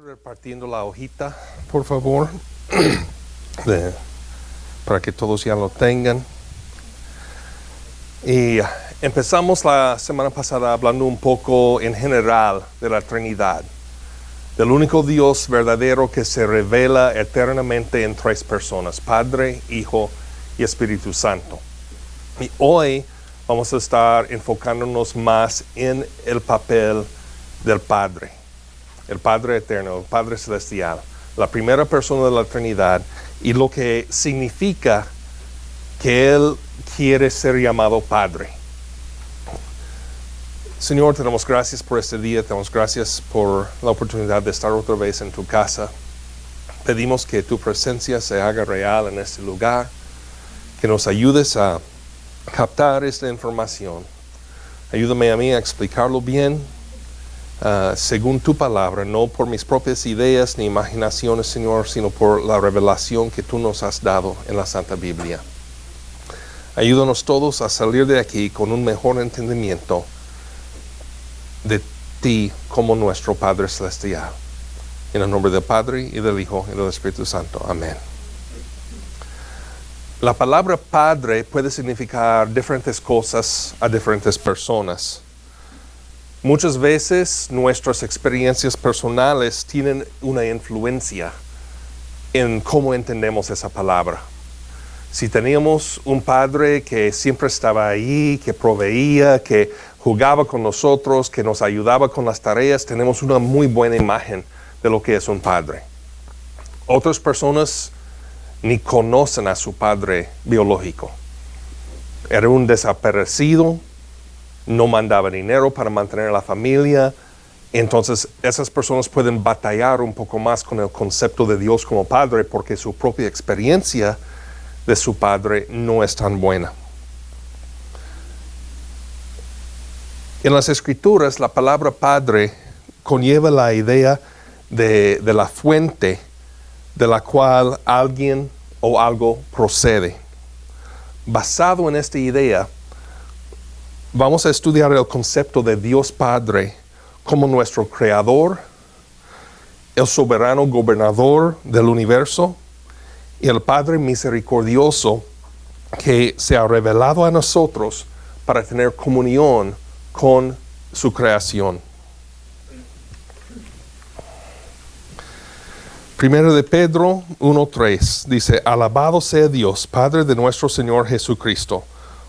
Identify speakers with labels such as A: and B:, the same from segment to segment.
A: Repartiendo la hojita, por favor, para que todos ya lo tengan. Y empezamos la semana pasada hablando un poco en general de la Trinidad, del único Dios verdadero que se revela eternamente en tres personas, Padre, Hijo y Espíritu Santo. Y hoy vamos a estar enfocándonos más en el papel del Padre. El Padre eterno, el Padre celestial, la primera persona de la Trinidad, y lo que significa que Él quiere ser llamado Padre. Señor, te damos gracias por este día, te damos gracias por la oportunidad de estar otra vez en tu casa. Pedimos que tu presencia se haga real en este lugar, que nos ayudes a captar esta información. Ayúdame a mí a explicarlo bien, según tu palabra, no por mis propias ideas ni imaginaciones, Señor, sino por la revelación que tú nos has dado en la Santa Biblia. Ayúdanos todos a salir de aquí con un mejor entendimiento de ti como nuestro Padre Celestial. En el nombre del Padre, y del Hijo, y del Espíritu Santo. Amén. La palabra Padre puede significar diferentes cosas a diferentes personas. Muchas veces nuestras experiencias personales tienen una influencia en cómo entendemos esa palabra. Si teníamos un padre que siempre estaba ahí, que proveía, que jugaba con nosotros, que nos ayudaba con las tareas, tenemos una muy buena imagen de lo que es un padre. Otras personas ni conocen a su padre biológico. Era un desaparecido, no mandaba dinero para mantener a la familia. Entonces esas personas pueden batallar un poco más con el concepto de Dios como Padre porque su propia experiencia de su Padre no es tan buena. En las Escrituras la palabra Padre conlleva la idea de la fuente de la cual alguien o algo procede. Basado en esta idea, vamos a estudiar el concepto de Dios Padre como nuestro Creador, el soberano gobernador del universo y el Padre misericordioso que se ha revelado a nosotros para tener comunión con su creación. Primero de Pedro 1:3 dice: Alabado sea Dios, Padre de nuestro Señor Jesucristo,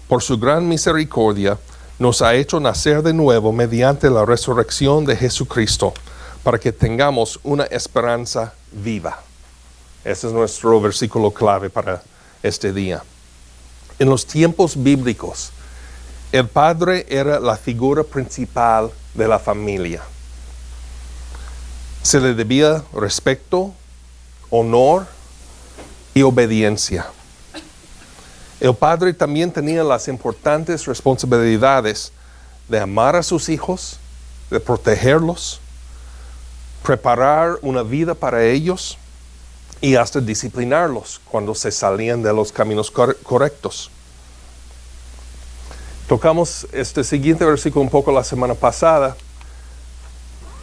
A: por su gran misericordia nos ha hecho nacer de nuevo mediante la resurrección de Jesucristo, para que tengamos una esperanza viva. Ese es nuestro versículo clave para este día. En los tiempos bíblicos, el padre era la figura principal de la familia. Se le debía respeto, honor y obediencia. El padre también tenía las importantes responsabilidades de amar a sus hijos, de protegerlos, preparar una vida para ellos y hasta disciplinarlos cuando se salían de los caminos correctos. Tocamos este siguiente versículo un poco la semana pasada,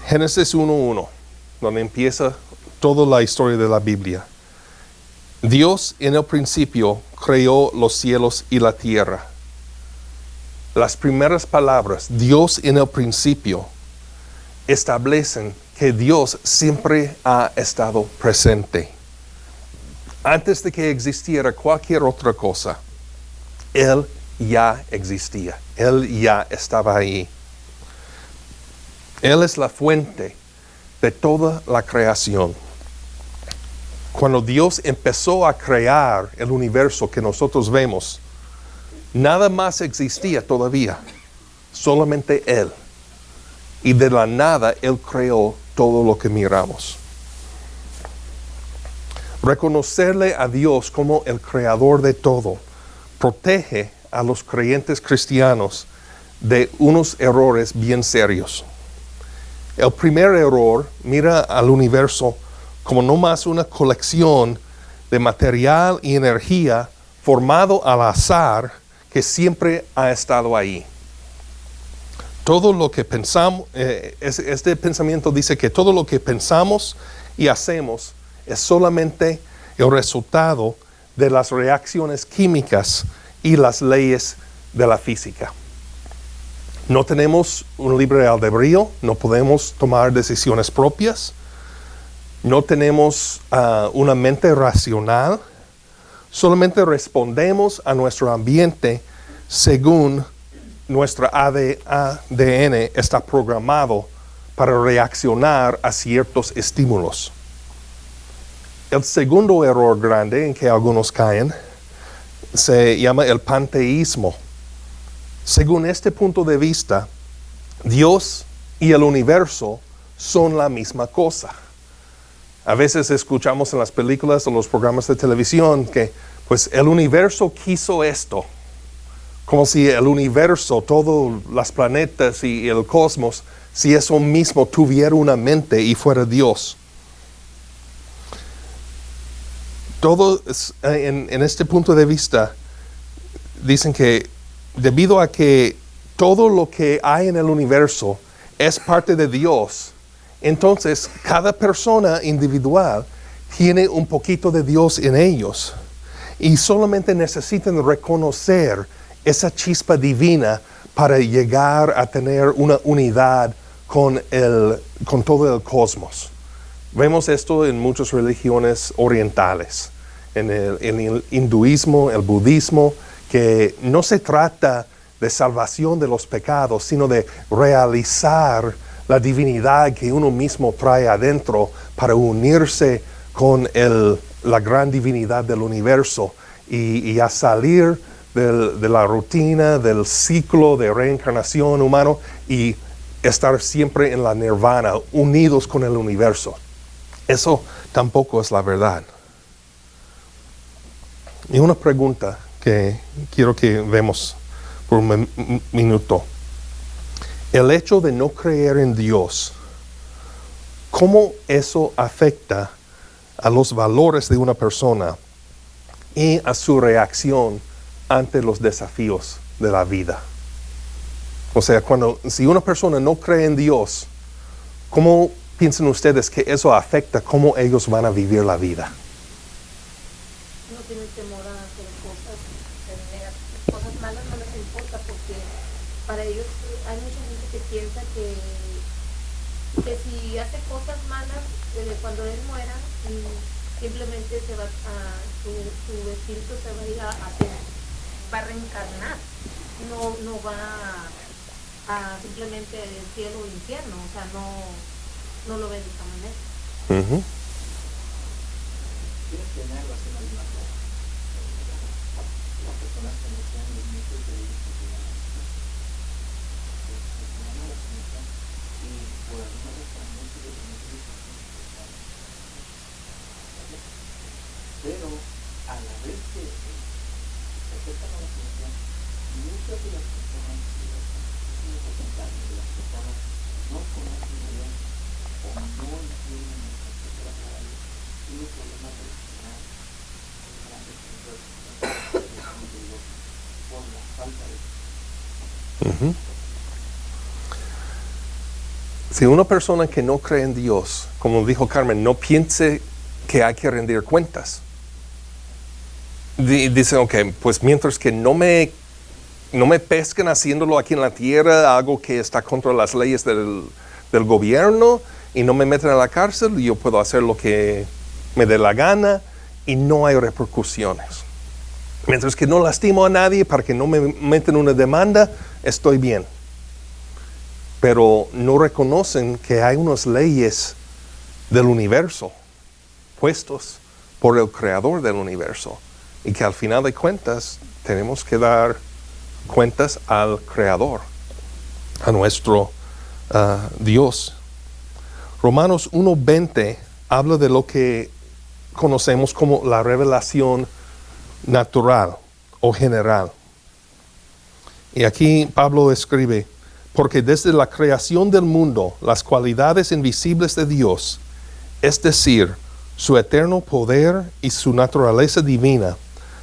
A: Génesis 1:1, donde empieza toda la historia de la Biblia. Dios en el principio creó los cielos y la tierra. Las primeras palabras, Dios en el principio, establecen que Dios siempre ha estado presente. Antes de que existiera cualquier otra cosa, Él ya existía. Él ya estaba ahí. Él es la fuente de toda la creación. Cuando Dios empezó a crear el universo que nosotros vemos, nada más existía todavía, solamente Él. Y de la nada Él creó todo lo que miramos. Reconocerle a Dios como el creador de todo protege a los creyentes cristianos de unos errores bien serios. El primer error mira al universo como no más una colección de material y energía formado al azar que siempre ha estado ahí. todo lo que pensamos, este pensamiento dice que todo lo que pensamos y hacemos es solamente el resultado de las reacciones químicas y las leyes de la física. No tenemos un libre albedrío, no podemos tomar decisiones propias, no tenemos una mente racional, solamente respondemos a nuestro ambiente según nuestro ADN está programado para reaccionar a ciertos estímulos. El segundo error grande en que algunos caen se llama el panteísmo. Según este punto de vista, Dios y el universo son la misma cosa. A veces escuchamos en las películas o los programas de televisión que pues el universo quiso esto. Como si el universo, todos los planetas y el cosmos, si eso mismo tuviera una mente y fuera Dios. Todo en este punto de vista, dicen que debido a que todo lo que hay en el universo es parte de Dios, entonces cada persona individual tiene un poquito de Dios en ellos y solamente necesitan reconocer esa chispa divina para llegar a tener una unidad con todo el cosmos. Vemos esto en muchas religiones orientales, en el hinduismo, el budismo, que no se trata de salvación de los pecados, sino de realizar la divinidad que uno mismo trae adentro para unirse con la gran divinidad del universo y a salir de la rutina, del ciclo de reencarnación humano y estar siempre en la nirvana, unidos con el universo. Eso tampoco es la verdad. Y una pregunta que quiero que vemos por un minuto. El hecho de no creer en Dios, ¿cómo eso afecta a los valores de una persona y a su reacción ante los desafíos de la vida? O sea, si una persona no cree en Dios, ¿cómo piensan ustedes que eso afecta cómo ellos van a vivir la vida?
B: No tienen temor a hacer cosas malas, no les importa, porque para ellos hay mucha gente que piensa que si hace cosas malas, cuando él muera, simplemente su espíritu se va a ir va a reencarnar, no va a simplemente el cielo o infierno, o sea, no lo ve de esta manera.
A: Uh-huh.
C: Tienes que tener la misma cosa. Las personas que no sean los mitos de ellos que se llaman y por alguna razón muchos de los mitos pero a la vez que se acercan a la ciencia, muchas de las personas, un porcentaje de las personas no conocen bien o no entienden el concepto de la moral, tienen problemas de reaccionar grandes por la falta de
A: Uh-huh. Si una persona que no cree en Dios, como dijo Carmen, no piense que hay que rendir cuentas, dicen, ok, pues mientras que no me pesquen haciéndolo aquí en la tierra, algo que está contra las leyes del gobierno y no me meten a la cárcel, yo puedo hacer lo que me dé la gana y no hay repercusiones. Mientras que no lastimo a nadie para que no me metan una demanda, estoy bien. Pero no reconocen que hay unas leyes del universo puestos por el creador del universo y que al final de cuentas tenemos que dar cuentas al creador, a nuestro Dios. Romanos 1:20 habla de lo que conocemos como la revelación natural o general. Y aquí Pablo escribe, porque desde la creación del mundo las cualidades invisibles de Dios, es decir, su eterno poder y su naturaleza divina,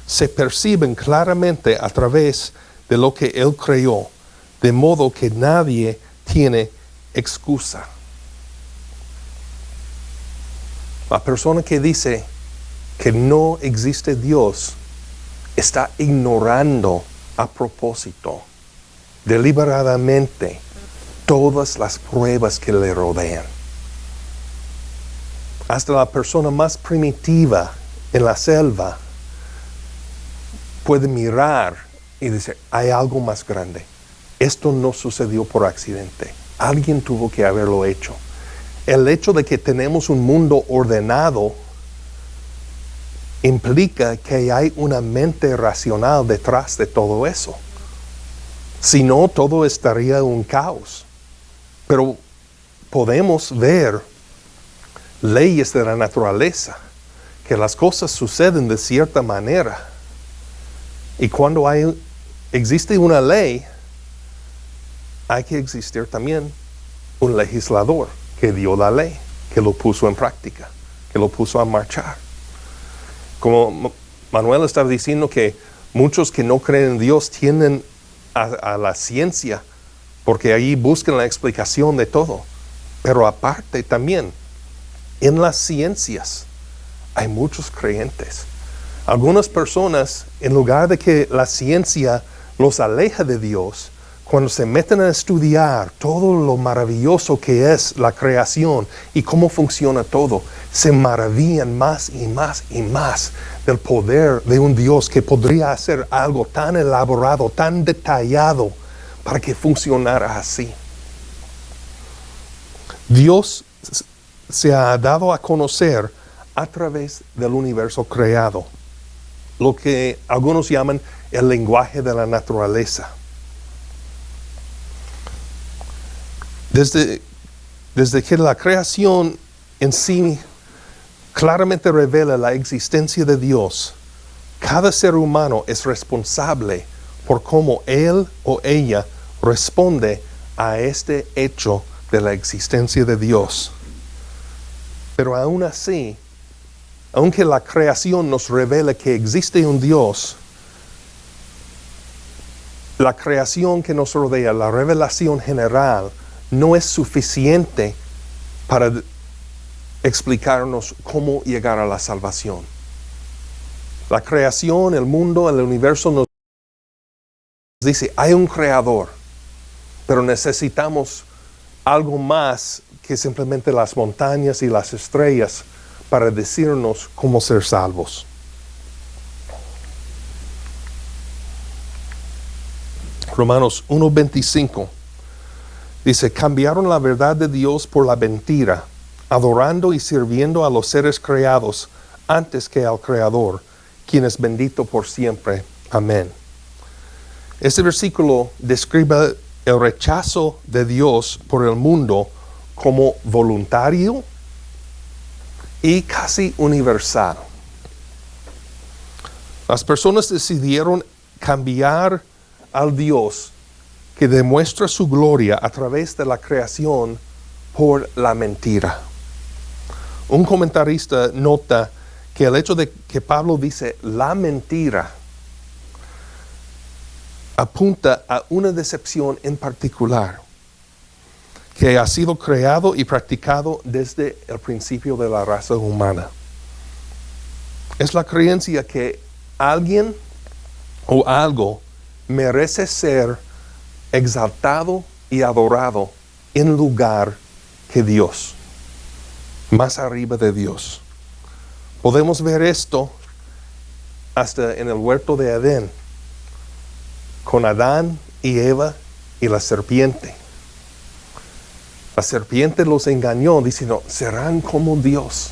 A: se perciben claramente a través de lo que Él creó, de modo que nadie tiene excusa. La persona que dice que no existe Dios está ignorando a propósito, deliberadamente, todas las pruebas que le rodean. Hasta la persona más primitiva en la selva puede mirar y decir, hay algo más grande. Esto no sucedió por accidente. Alguien tuvo que haberlo hecho. El hecho de que tenemos un mundo ordenado implica que hay una mente racional detrás de todo eso. Si no, todo estaría un caos. Pero podemos ver leyes de la naturaleza, que las cosas suceden de cierta manera. Y cuando existe una ley, hay que existir también un legislador que dio la ley, que lo puso en práctica, que lo puso a marchar. Como Manuel estaba diciendo que muchos que no creen en Dios tienden a la ciencia, porque ahí buscan la explicación de todo. Pero aparte también, en las ciencias hay muchos creyentes. Algunas personas, en lugar de que la ciencia los aleja de Dios, cuando se meten a estudiar todo lo maravilloso que es la creación y cómo funciona todo, se maravillan más y más y más del poder de un Dios que podría hacer algo tan elaborado, tan detallado, para que funcionara así. Dios se ha dado a conocer a través del universo creado, lo que algunos llaman el lenguaje de la naturaleza. Desde que la creación en sí claramente revela la existencia de Dios, cada ser humano es responsable por cómo él o ella responde a este hecho de la existencia de Dios. Pero aún así, aunque la creación nos revela que existe un Dios, la creación que nos rodea, la revelación general, no es suficiente para explicarnos cómo llegar a la salvación. La creación, el mundo, el universo nos dice, hay un creador, pero necesitamos algo más que simplemente las montañas y las estrellas para decirnos cómo ser salvos. Romanos 1:25 dice, cambiaron la verdad de Dios por la mentira, adorando y sirviendo a los seres creados antes que al Creador, quien es bendito por siempre. Amén. Este versículo describe el rechazo de Dios por el mundo como voluntario y casi universal. Las personas decidieron cambiar al Dios que demuestra su gloria a través de la creación por la mentira. Un comentarista nota que el hecho de que Pablo dice la mentira apunta a una decepción en particular que ha sido creado y practicado desde el principio de la raza humana. Es la creencia que alguien o algo merece ser exaltado y adorado en lugar que Dios, más arriba de Dios. Podemos ver esto hasta en el huerto de Edén, con Adán y Eva y la serpiente. La serpiente los engañó diciendo, serán como Dios.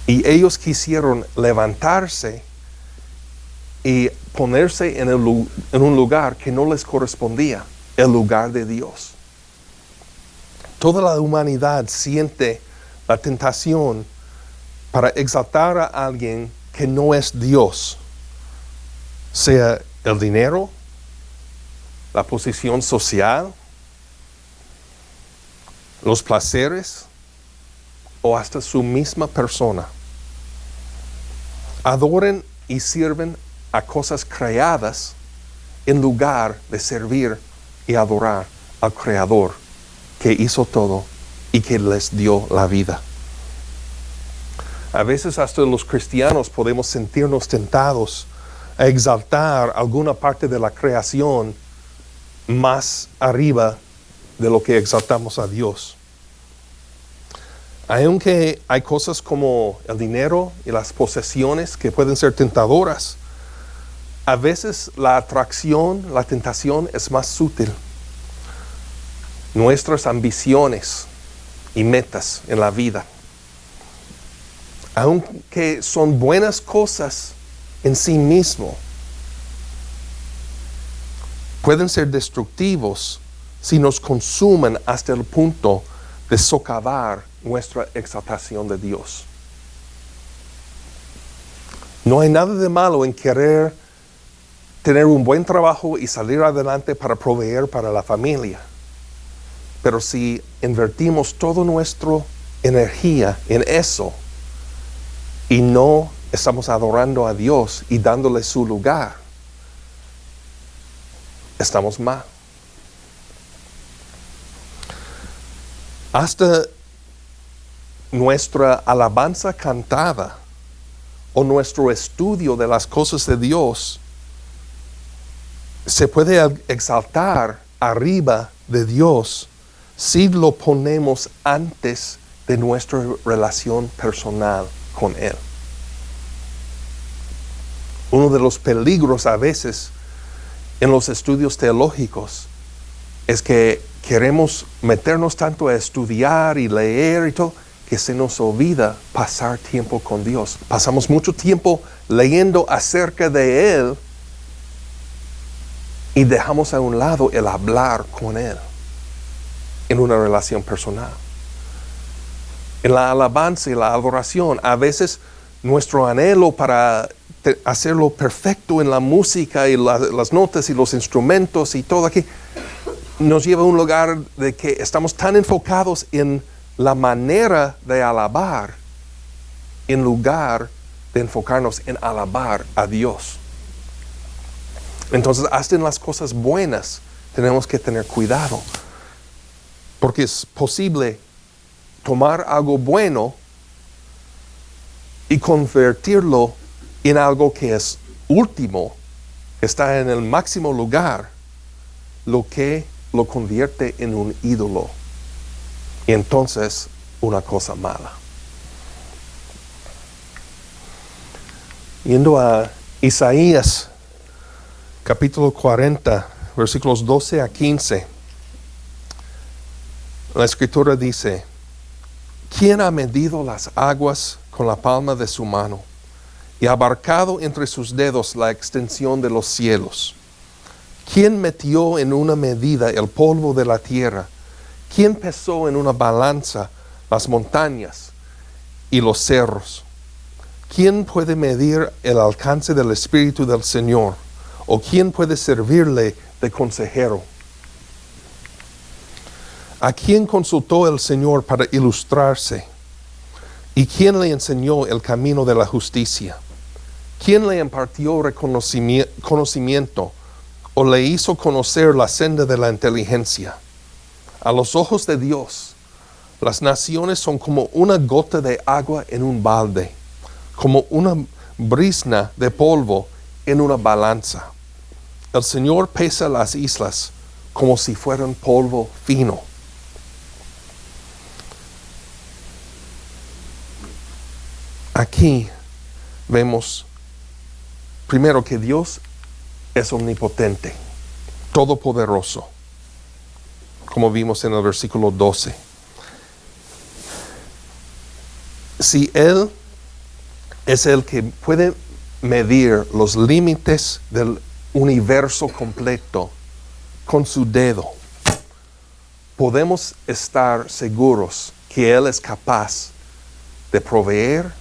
A: Y ellos quisieron levantarse y ponerse en un lugar que no les correspondía, el lugar de Dios. Toda la humanidad siente la tentación para exaltar a alguien que no es Dios, sea el dinero, la posición social, los placeres o hasta su misma persona. Adoren y sirven a cosas creadas en lugar de servir y adorar al Creador que hizo todo y que les dio la vida. A veces hasta los cristianos podemos sentirnos tentados a exaltar alguna parte de la creación más arriba de lo que exaltamos a Dios. Aunque hay cosas como el dinero y las posesiones que pueden ser tentadoras, a veces la atracción, la tentación es más sutil. Nuestras ambiciones y metas en la vida, aunque son buenas cosas en sí mismo, pueden ser destructivos si nos consumen hasta el punto de socavar nuestra exaltación de Dios. No hay nada de malo en querer tener un buen trabajo y salir adelante para proveer para la familia. Pero si invertimos toda nuestra energía en eso y no estamos adorando a Dios y dándole su lugar, estamos mal. Hasta nuestra alabanza cantada o nuestro estudio de las cosas de Dios se puede exaltar arriba de Dios si lo ponemos antes de nuestra relación personal con Él. Uno de los peligros a veces en los estudios teológicos es que queremos meternos tanto a estudiar y leer y todo, que se nos olvida pasar tiempo con Dios. Pasamos mucho tiempo leyendo acerca de Él y dejamos a un lado el hablar con Él en una relación personal. En la alabanza y la adoración, a veces nuestro anhelo para hacerlo perfecto en la música y las notas y los instrumentos y todo aquí, nos lleva a un lugar de que estamos tan enfocados en la manera de alabar en lugar de enfocarnos en alabar a Dios. Entonces, hasta en las cosas buenas tenemos que tener cuidado, porque es posible tomar algo bueno y convertirlo en algo que es último, que está en el máximo lugar, lo que lo convierte en un ídolo. Y entonces, una cosa mala. Yendo a Isaías, capítulo 40, versículos 12 a 15. La Escritura dice: ¿Quién ha medido las aguas con la palma de su mano y abarcado entre sus dedos la extensión de los cielos? ¿Quién metió en una medida el polvo de la tierra? ¿Quién pesó en una balanza las montañas y los cerros? ¿Quién puede medir el alcance del Espíritu del Señor? ¿O quién puede servirle de consejero? ¿A quién consultó el Señor para ilustrarse? ¿Y quién le enseñó el camino de la justicia? ¿Quién le impartió conocimiento o le hizo conocer la senda de la inteligencia? A los ojos de Dios, las naciones son como una gota de agua en un balde, como una brizna de polvo en una balanza. El Señor pesa las islas como si fueran polvo fino. Aquí vemos primero que Dios es omnipotente, todopoderoso, como vimos en el versículo 12. Si Él es el que puede medir los límites del universo completo con su dedo, podemos estar seguros que Él es capaz de proveer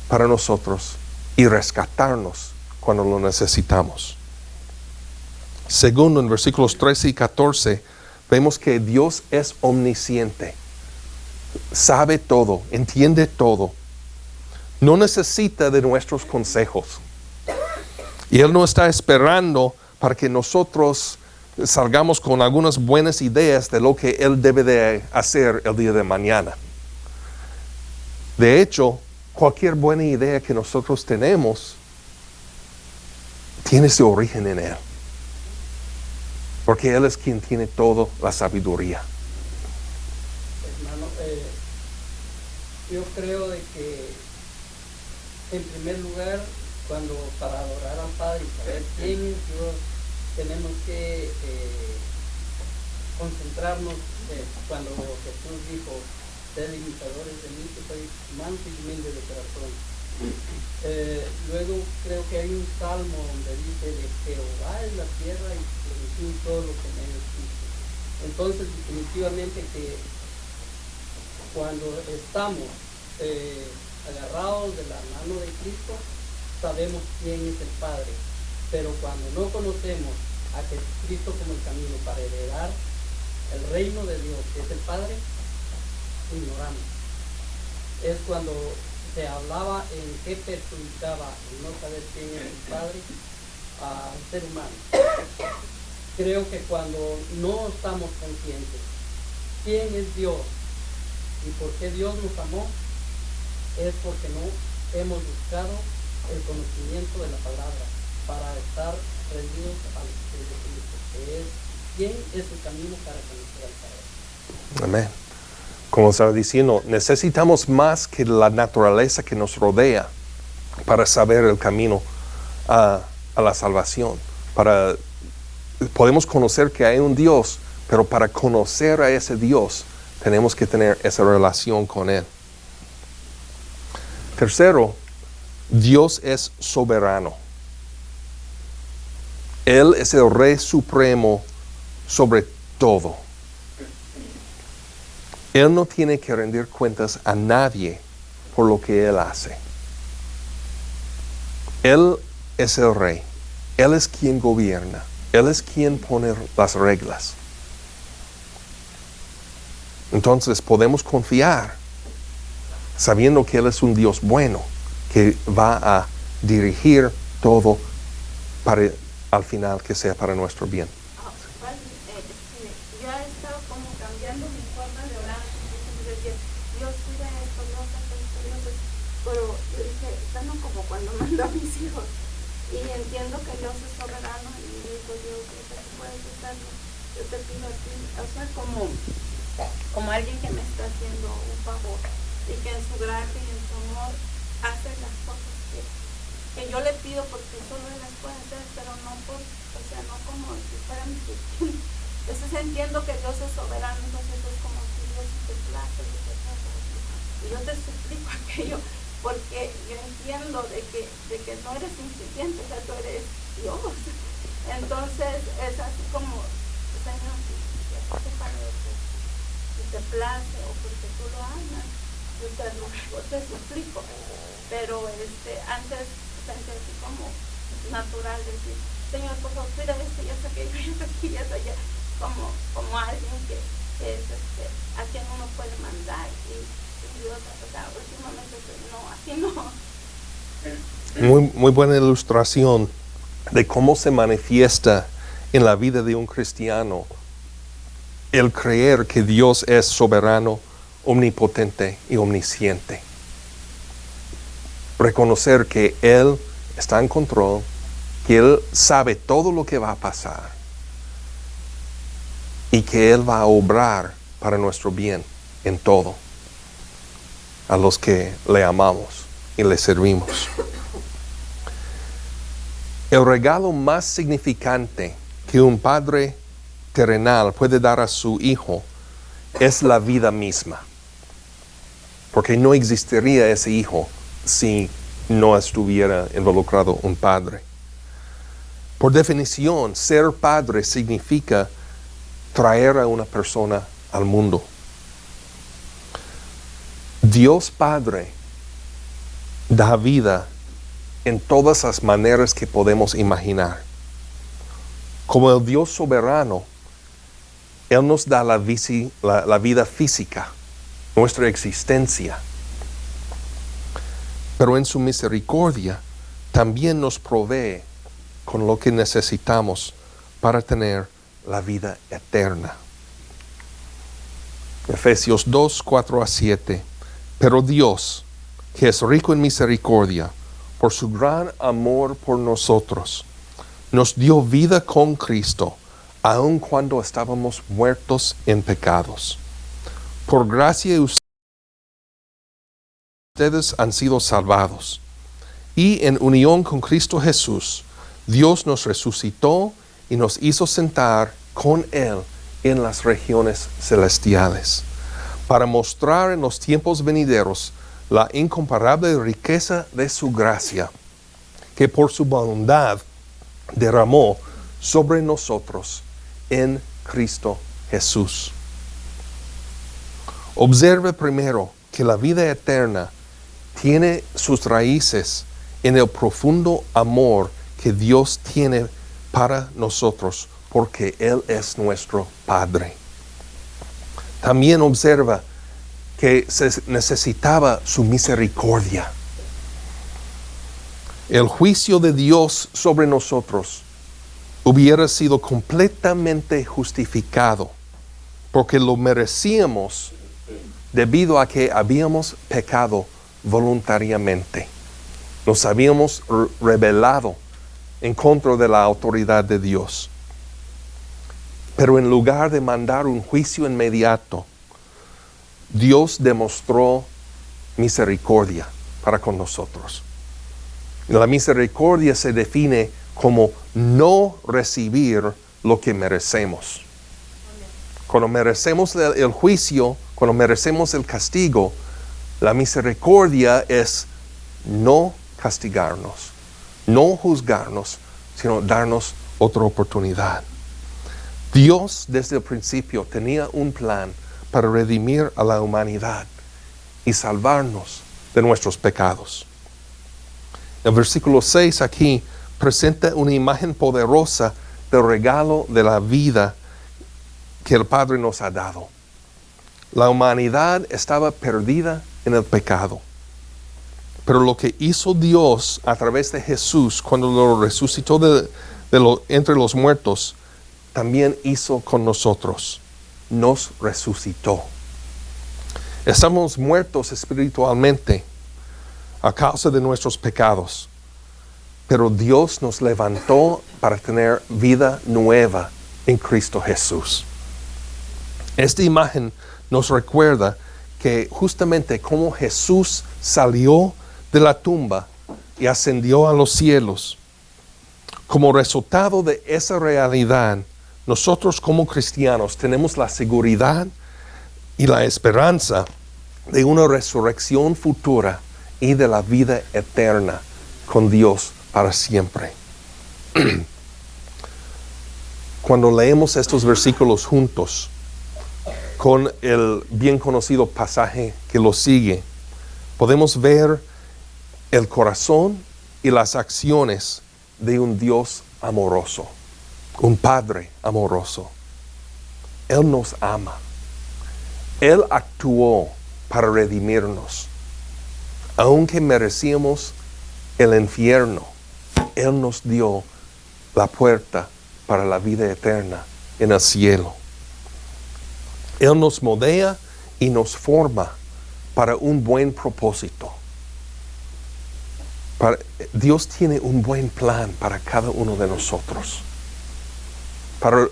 A: para nosotros y rescatarnos cuando lo necesitamos. Segundo, en versículos 13 y 14, vemos que Dios es omnisciente, sabe todo, entiende todo, no necesita de nuestros consejos. Y Él no está esperando para que nosotros salgamos con algunas buenas ideas de lo que Él debe de hacer el día de mañana. De hecho, cualquier buena idea que nosotros tenemos tiene su origen en Él. Porque Él es quien tiene toda la sabiduría.
C: Hermano, yo creo de que en primer lugar, cuando para adorar al Padre y saber quién es Dios, tenemos que concentrarnos cuando Jesús dijo, sed imitadores de mí, que soy manso y humilde de corazón. Luego creo que hay un salmo donde dice de Jehová es la tierra y plenitud todo lo que en ella existe. Entonces definitivamente que cuando estamos agarrados de la mano de Cristo, sabemos quién es el Padre, pero cuando no conocemos a Jesucristo como el camino para heredar el reino de Dios, que es el Padre, ignoramos. Es cuando se hablaba en qué perjudicaba el no saber quién es el Padre al ser humano. Creo que cuando no estamos conscientes quién es Dios y por qué Dios nos amó, es porque no hemos buscado el conocimiento de la palabra para estar rendidos a los pies de Cristo, que es quién es el camino para conocer al Padre.
A: Amén. Como estaba diciendo, necesitamos más que la naturaleza que nos rodea para saber el camino a la salvación. Podemos conocer que hay un Dios, pero para conocer a ese Dios tenemos que tener esa relación con Él. Tercero, Dios es soberano. Él es el Rey Supremo sobre todo. Él no tiene que rendir cuentas a nadie por lo que Él hace. Él es el Rey. Él es quien gobierna. Él es quien pone las reglas. Entonces podemos confiar sabiendo que Él es un Dios bueno, que va a dirigir todo para al final que sea para nuestro bien.
B: Yo he estado como cambiando mi forma de orar, entonces decía, Dios cuida esto, Dios hace esto, Dios hace esto. Pero yo dije, estando como cuando mando a mis hijos, y entiendo que Dios es soberano, y digo, Dios, yo sé que puedes hacerlo, yo te pido a ti, o sea, como alguien que me está haciendo un favor, y que en su gracia y en su amor hace las cosas que yo le pido porque solo Él las puede hacer, pero no no como si fuera mi hijos. Entonces entiendo que Dios es soberano, entonces es como si Dios te place, y yo te suplico aquello, porque yo entiendo de que no eres insuficiente, o sea, tú eres Dios. Entonces es así como, Señor, si te parece, si te place o porque tú lo amas, yo te ruego, te suplico. Pero antes pensé así como natural decir, Señor, por favor, cuida esto, ya sé que yo aquí, ya sé allá, como alguien que es a quien uno puede mandar y Dios, o sea, últimamente no, así no.
A: Muy buena ilustración de cómo se manifiesta en la vida de un cristiano el creer que Dios es soberano, omnipotente y omnisciente. Reconocer que Él está en control, que Él sabe todo lo que va a pasar y que Él va a obrar para nuestro bien en todo, a los que le amamos y le servimos. El regalo más significante que un padre terrenal puede dar a su hijo es la vida misma, porque no existiría ese hijo si no estuviera involucrado un padre. Por definición, ser padre significa traer a una persona al mundo. Dios Padre da vida en todas las maneras que podemos imaginar. Como el Dios soberano, Él nos da la vida física, nuestra existencia. Pero en su misericordia también nos provee con lo que necesitamos para tener la vida eterna. Efesios 2, 4 a 7. Pero Dios, que es rico en misericordia, por su gran amor por nosotros, nos dio vida con Cristo, aun cuando estábamos muertos en pecados. Por gracia ustedes han sido salvados. Y en unión con Cristo Jesús, Dios nos resucitó y nos hizo sentar con Él en las regiones celestiales, para mostrar en los tiempos venideros la incomparable riqueza de su gracia, que por su bondad derramó sobre nosotros en Cristo Jesús. Observe primero que la vida eterna tiene sus raíces en el profundo amor que Dios tiene para nosotros, porque Él es nuestro Padre. También observa que se necesitaba su misericordia. El juicio de Dios sobre nosotros hubiera sido completamente justificado, porque lo merecíamos debido a que habíamos pecado voluntariamente. Nos habíamos rebelado en contra de la autoridad de Dios. Pero en lugar de mandar un juicio inmediato, Dios demostró misericordia para con nosotros. La misericordia se define como no recibir lo que merecemos. Cuando merecemos el juicio, cuando merecemos el castigo, la misericordia es no castigarnos, no juzgarnos, sino darnos otra oportunidad. Dios desde el principio tenía un plan para redimir a la humanidad y salvarnos de nuestros pecados. El versículo 6 aquí presenta una imagen poderosa del regalo de la vida que el Padre nos ha dado. La humanidad estaba perdida en el pecado. Pero lo que hizo Dios a través de Jesús cuando lo resucitó entre los muertos, también hizo con nosotros. Nos resucitó. Estamos muertos espiritualmente a causa de nuestros pecados, pero Dios nos levantó para tener vida nueva en Cristo Jesús. Esta imagen nos recuerda que justamente como Jesús salió de la tumba y ascendió a los cielos, como resultado de esa realidad, nosotros como cristianos tenemos la seguridad y la esperanza de una resurrección futura y de la vida eterna con Dios para siempre. Cuando leemos estos versículos juntos, con el bien conocido pasaje que lo sigue, podemos ver el corazón y las acciones de un Dios amoroso, un Padre amoroso. Él nos ama. Él actuó para redimirnos. Aunque merecíamos el infierno, Él nos dio la puerta para la vida eterna en el cielo. Él nos moldea y nos forma para un buen propósito. Dios tiene un buen plan para cada uno de nosotros, para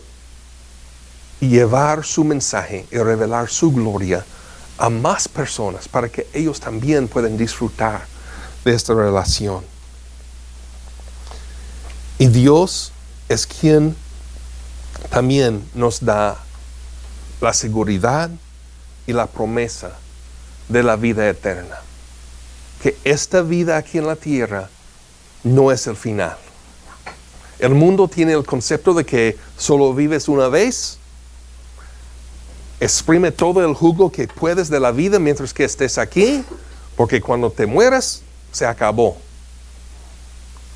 A: llevar su mensaje y revelar su gloria a más personas, para que ellos también puedan disfrutar de esta relación. Y Dios es quien también nos da la seguridad y la promesa de la vida eterna. Que esta vida aquí en la tierra no es el final. El mundo tiene el concepto de que solo vives una vez. Exprime todo el jugo que puedes de la vida mientras que estés aquí, porque cuando te mueras, se acabó.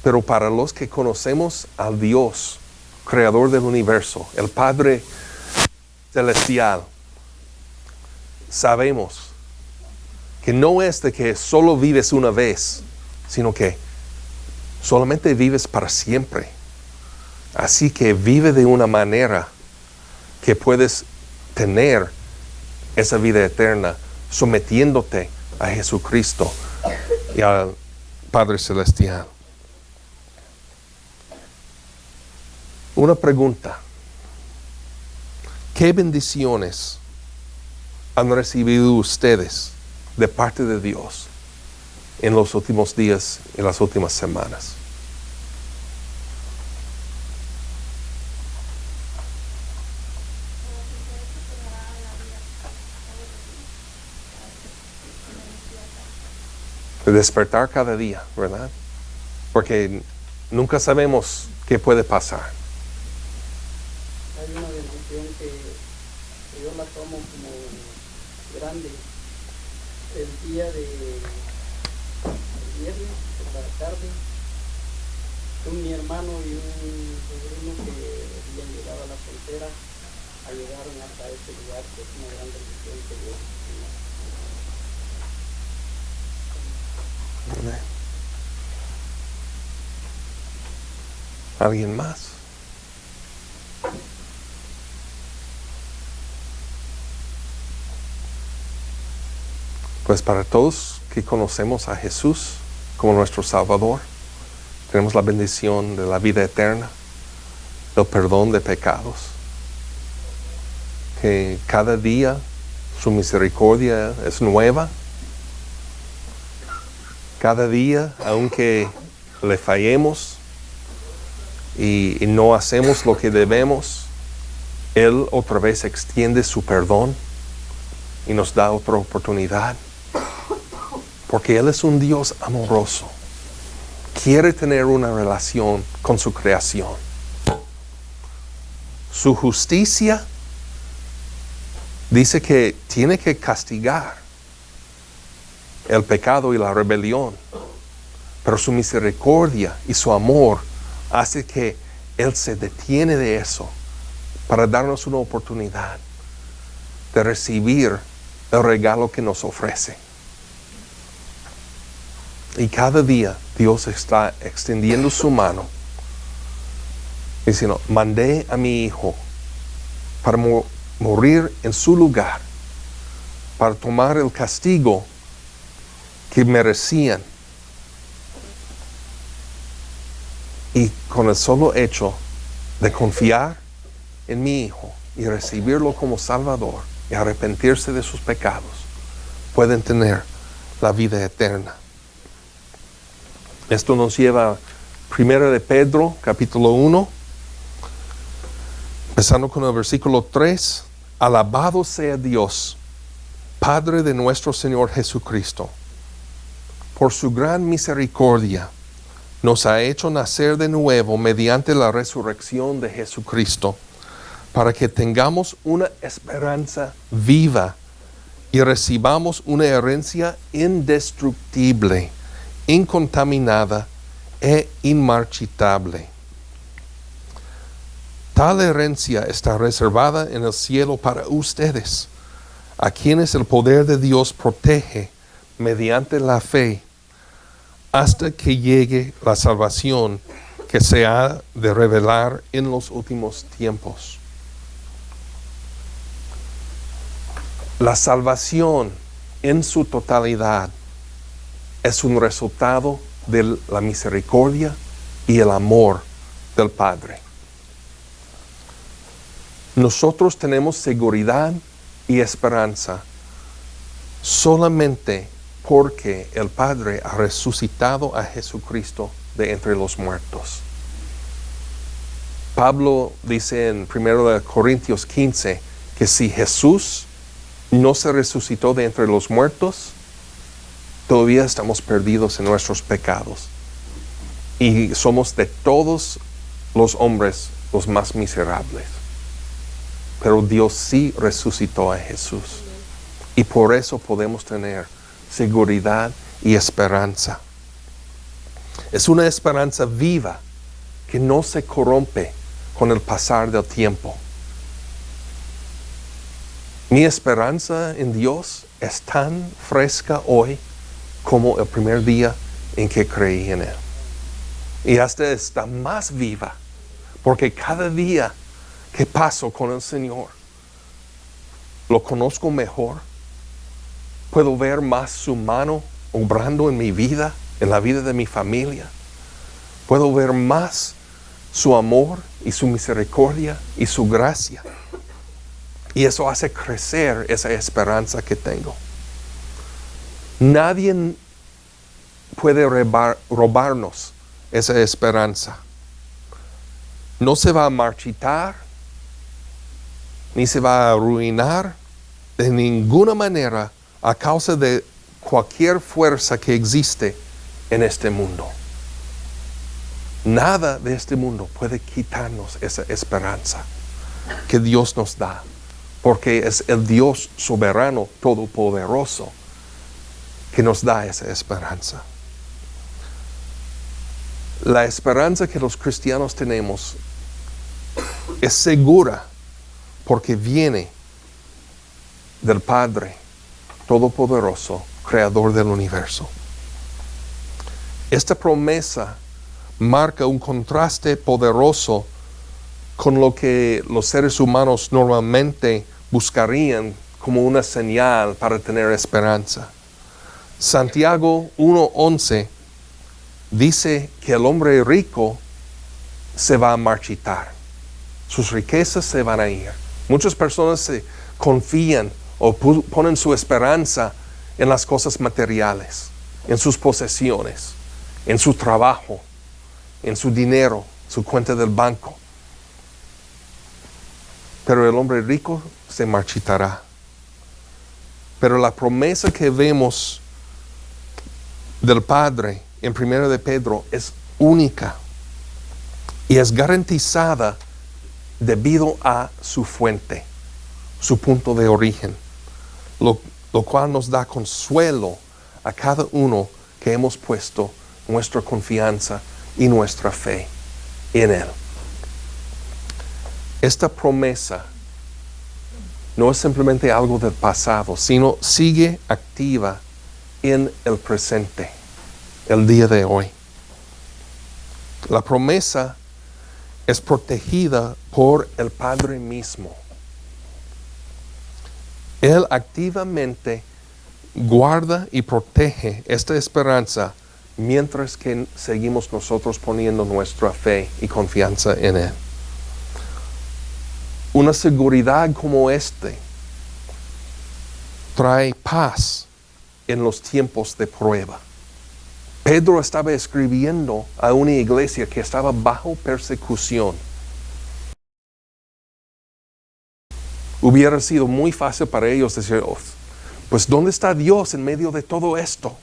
A: Pero para los que conocemos al Dios, creador del universo, el Padre celestial, sabemos que no es de que solo vives una vez, sino que solamente vives para siempre Así que vive de una manera que puedes tener esa vida eterna sometiéndote a Jesucristo y al Padre Celestial. Una pregunta. ¿Qué bendiciones han recibido ustedes de parte de Dios en los últimos días y las últimas semanas? De despertar cada día, ¿verdad? Porque nunca sabemos qué puede pasar.
C: Hay una bendición que yo la tomo como grande. El día de viernes, por la tarde, mi hermano y un sobrino que habían llegado a la frontera llegaron hasta este lugar, que es una gran bendición que Dios nos da.
A: ¿Alguien más? Pues para todos que conocemos a Jesús como nuestro Salvador, tenemos la bendición de la vida eterna, el perdón de pecados, que cada día su misericordia es nueva. Cada día, aunque le fallemos y no hacemos lo que debemos, Él otra vez extiende su perdón y nos da otra oportunidad. Porque Él es un Dios amoroso. Quiere tener una relación con su creación. Su justicia dice que tiene que castigar el pecado y la rebelión, pero su misericordia y su amor hace que Él se detiene de eso para darnos una oportunidad de recibir el regalo que nos ofrece. Y cada día Dios está extendiendo su mano diciendo: mandé a mi Hijo para morir en su lugar, para tomar el castigo que merecían. Y con el solo hecho de confiar en mi Hijo y recibirlo como Salvador y arrepentirse de sus pecados, pueden tener la vida eterna. Esto nos lleva a 1 de Pedro, capítulo 1, empezando con el versículo 3. Alabado sea Dios, Padre de nuestro Señor Jesucristo. Por su gran misericordia, nos ha hecho nacer de nuevo mediante la resurrección de Jesucristo, para que tengamos una esperanza viva y recibamos una herencia indestructible, incontaminada e inmarchitable. Tal herencia está reservada en el cielo para ustedes, a quienes el poder de Dios protege mediante la fe, hasta que llegue la salvación que se ha de revelar en los últimos tiempos. La salvación en su totalidad es un resultado de la misericordia y el amor del Padre. Nosotros tenemos seguridad y esperanza solamente porque el Padre ha resucitado a Jesucristo de entre los muertos. Pablo dice en 1 Corintios 15 que si Jesús no se resucitó de entre los muertos, todavía estamos perdidos en nuestros pecados. Y somos de todos los hombres los más miserables. Pero Dios sí resucitó a Jesús. Y por eso podemos tener seguridad y esperanza. Es una esperanza viva que no se corrompe con el pasar del tiempo. Mi esperanza en Dios es tan fresca hoy como el primer día en que creí en Él. Y hasta está más viva Porque cada día que paso con el Señor, lo conozco mejor. Puedo ver más su mano obrando en mi vida, en la vida de mi familia. Puedo ver más su amor y su misericordia y su gracia. Y eso hace crecer esa esperanza que tengo. Nadie puede robarnos esa esperanza. No se va a marchitar, ni se va a arruinar de ninguna manera a causa de cualquier fuerza que existe en este mundo. Nada de este mundo puede quitarnos esa esperanza que Dios nos da, porque es el Dios soberano, todopoderoso, que nos da esa esperanza. La esperanza que los cristianos tenemos es segura porque viene del Padre Todopoderoso, Creador del universo. Esta promesa marca un contraste poderoso con lo que los seres humanos normalmente buscarían como una señal para tener esperanza. Santiago 1:11 dice que el hombre rico se va a marchitar. Sus riquezas se van a ir. Muchas personas se confían o ponen su esperanza en las cosas materiales, en sus posesiones, en su trabajo, en su dinero, su cuenta del banco. Pero el hombre rico se marchitará. Pero la promesa que vemos del Padre en 1 de Pedro es única y es garantizada debido a su fuente, su punto de origen, lo cual nos da consuelo a cada uno que hemos puesto nuestra confianza y nuestra fe en Él. Esta promesa no es simplemente algo del pasado, sino sigue activa en el presente, el día de hoy. La promesa es protegida por el Padre mismo. Él activamente guarda y protege esta esperanza mientras que seguimos nosotros poniendo nuestra fe y confianza en Él. Una seguridad como este trae paz en los tiempos de prueba. Pedro estaba escribiendo a una iglesia que estaba bajo persecución. Hubiera sido muy fácil para ellos decir, pues ¿dónde está Dios en medio de todo esto?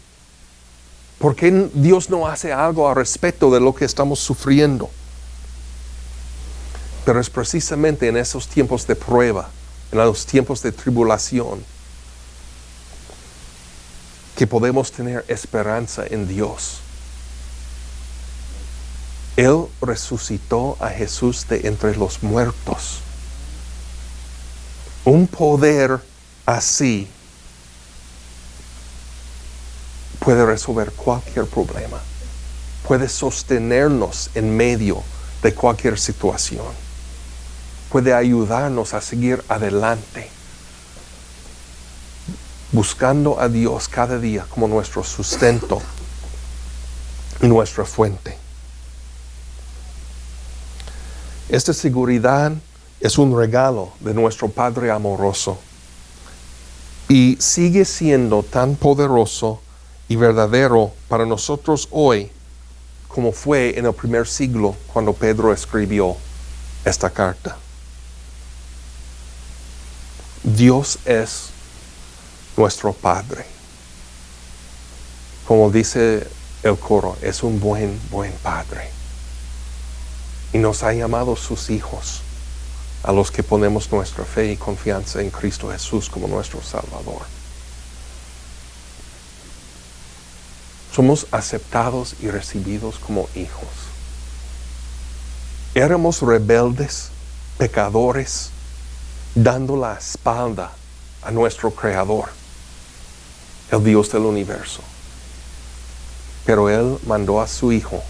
A: ¿Por qué Dios no hace algo al respecto de lo que estamos sufriendo? Pero es precisamente en esos tiempos de prueba, en los tiempos de tribulación, que podemos tener esperanza en Dios. Él resucitó a Jesús de entre los muertos. Un poder así puede resolver cualquier problema, puede sostenernos en medio de cualquier situación, puede ayudarnos a seguir adelante, buscando a Dios cada día como nuestro sustento y nuestra fuente. Esta seguridad es un regalo de nuestro Padre amoroso y sigue siendo tan poderoso y verdadero para nosotros hoy como fue en el primer siglo cuando Pedro escribió esta carta. Dios es nuestro Padre. Como dice el coro, es un buen Padre. Y nos ha llamado sus hijos, a los que ponemos nuestra fe y confianza en Cristo Jesús como nuestro Salvador. Somos aceptados y recibidos como hijos. Éramos rebeldes, pecadores, dando la espalda a nuestro Creador, el Dios del universo. Pero Él mandó a su Hijo,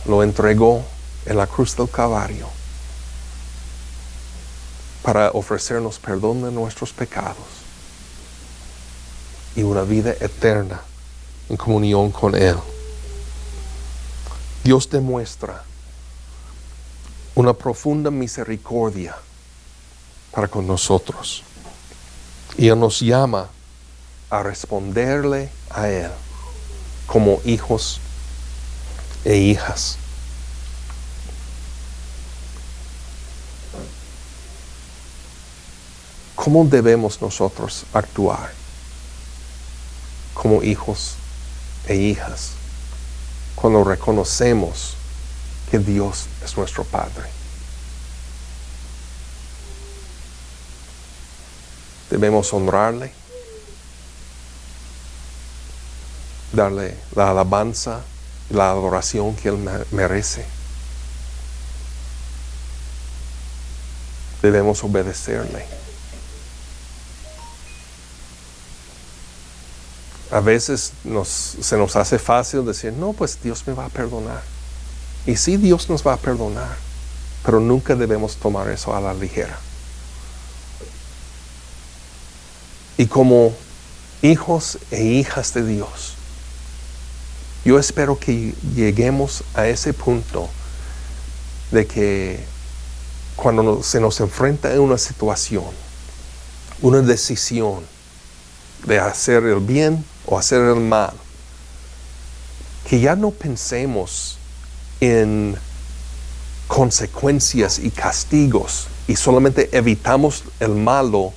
A: lo entregó en la cruz del Calvario para ofrecernos perdón de nuestros pecados y una vida eterna en comunión con Él. Dios demuestra una profunda misericordia para con nosotros y Él nos llama a responderle a Él como hijos e hijas. ¿Cómo debemos nosotros actuar como hijos e hijas cuando reconocemos que Dios es nuestro Padre? Debemos honrarle, darle la alabanza y la adoración que Él merece. Debemos obedecerle. A veces se nos hace fácil decir, no, pues Dios me va a perdonar. Y sí, Dios nos va a perdonar, pero nunca debemos tomar eso a la ligera. Y como hijos e hijas de Dios, yo espero que lleguemos a ese punto de que cuando se nos enfrenta en una situación, una decisión de hacer el bien o hacer el mal, que ya no pensemos en consecuencias y castigos y solamente evitamos el malo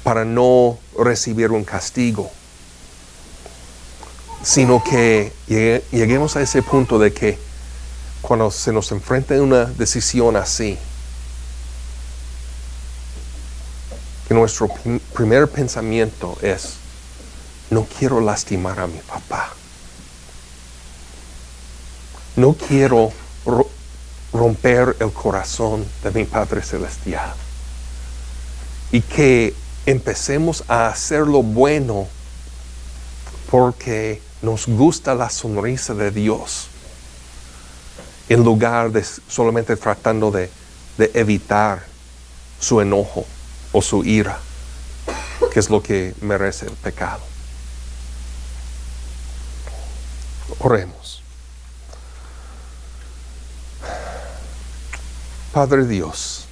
A: para no recibir un castigo, sino que lleguemos a ese punto de que cuando se nos enfrenta en una decisión así, que nuestro primer pensamiento es, no quiero lastimar a mi papá. No quiero romper el corazón de mi Padre Celestial. Y que empecemos a hacer lo bueno porque nos gusta la sonrisa de Dios, en lugar de solamente tratando de evitar su enojo o su ira, que es lo que merece el pecado. Oremos. Padre Dios,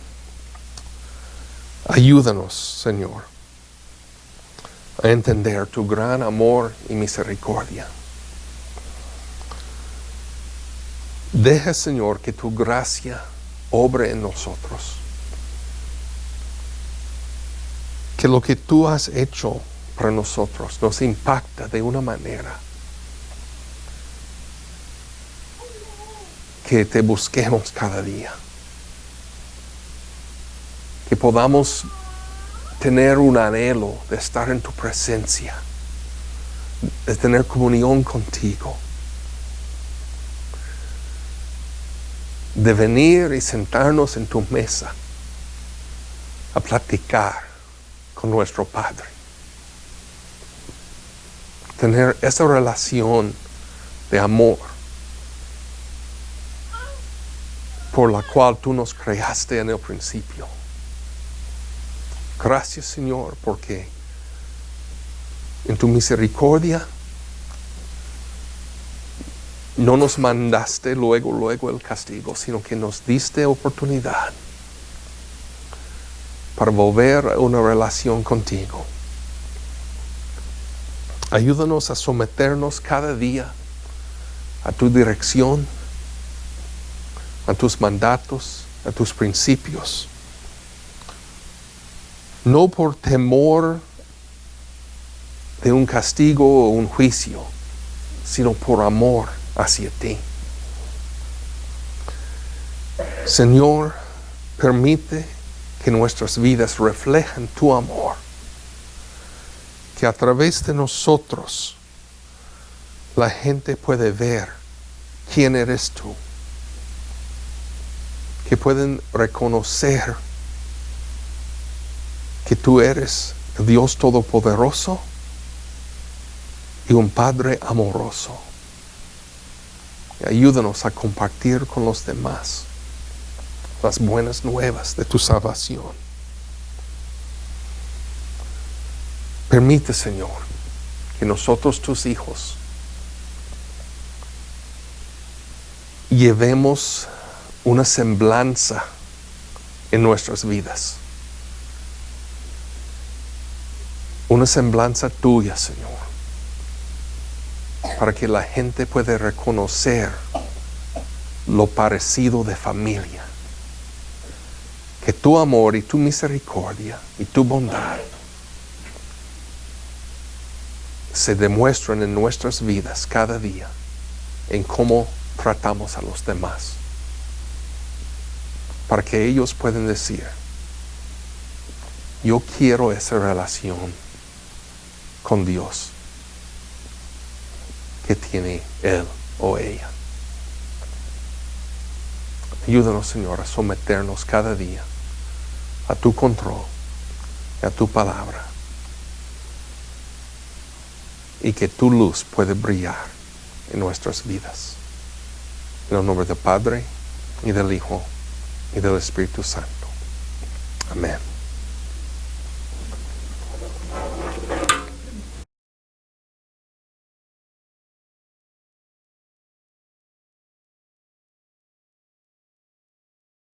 A: ayúdanos, Señor, a entender tu gran amor y misericordia. Deja, Señor, que tu gracia obre en nosotros. Que lo que tú has hecho para nosotros nos impacta de una manera que te busquemos cada día. Que podamos tener un anhelo de estar en tu presencia, de tener comunión contigo, de venir y sentarnos en tu mesa a platicar con nuestro Padre. Tener esa relación de amor por la cual tú nos creaste en el principio. Gracias, Señor, porque en tu misericordia no nos mandaste luego el castigo, sino que nos diste oportunidad para volver a una relación contigo. Ayúdanos a someternos cada día a tu dirección, a tus mandatos, a tus principios. No por temor de un castigo o un juicio, sino por amor hacia ti. Señor, permite que nuestras vidas reflejen tu amor, que a través de nosotros la gente puede ver quién eres tú, que pueden reconocer que tú eres el Dios Todopoderoso y un Padre amoroso. Ayúdanos a compartir con los demás las buenas nuevas de tu salvación. Permite, Señor, que nosotros, tus hijos, llevemos una semblanza en nuestras vidas. Una semblanza tuya, Señor, para que la gente pueda reconocer lo parecido de familia. Que tu amor y tu misericordia y tu bondad se demuestran en nuestras vidas cada día en cómo tratamos a los demás. Para que ellos puedan decir, yo quiero esa relación con Dios que tiene él o ella. Ayúdanos, Señor, a someternos cada día a tu control y a tu palabra, y que tu luz puede brillar en nuestras vidas. En el nombre del Padre, y del Hijo, y del Espíritu Santo. Amén.